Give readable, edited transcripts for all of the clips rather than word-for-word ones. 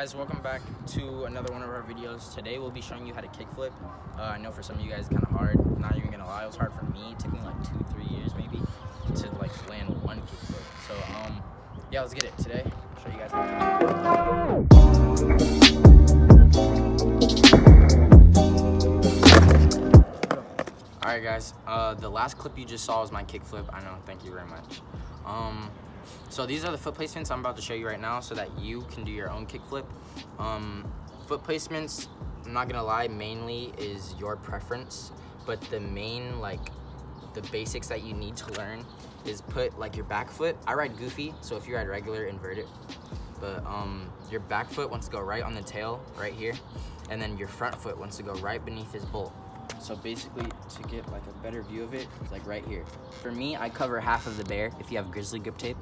Guys, welcome back to another one of our videos. Today we'll be showing you how to kickflip. I know for some of you guys it's kind of hard. Not even gonna lie, it was hard for me. It took me like 2-3 years maybe to like land one kickflip. So yeah, let's get it. Today I'll show you guys how to. Alright guys, the last clip you just saw was my kickflip. I know, thank you very much. So these are the foot placements I'm about to show you right now so that you can do your own kickflip. Foot placements, I'm not gonna lie, mainly is your preference, but the main, the basics that you need to learn is put your back foot. I ride goofy, so if you ride regular, invert it. But your back foot wants to go right on the tail, right here, and then your front foot wants to go right beneath his bolt. So basically, to get a better view of it, it's right here. For me, I cover half of the bear if you have grizzly grip tape,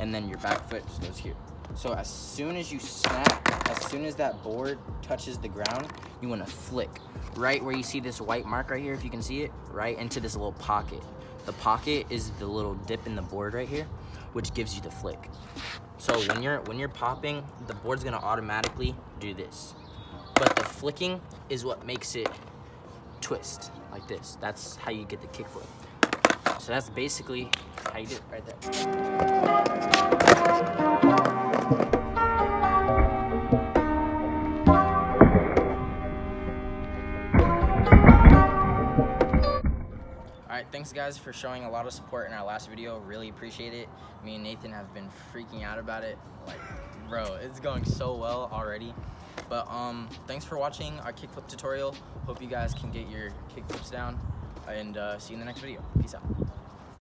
and then your back foot just goes here. So as soon as you snap, as soon as that board touches the ground, you want to flick. Right where you see this white mark right here, if you can see it, right into this little pocket. The pocket is the little dip in the board right here, which gives you the flick. So when you're popping, the board's gonna automatically do this. But the flicking is what makes it twist like this. That's how you get the kickflip. So that's basically how you do it right there. Alright, thanks guys for showing a lot of support in our last video. Really appreciate it. Me and Nathan have been freaking out about it. Bro, it's going so well already. But thanks for watching our kickflip tutorial. Hope you guys can get your kickflips down, and see you in the next video. Peace out.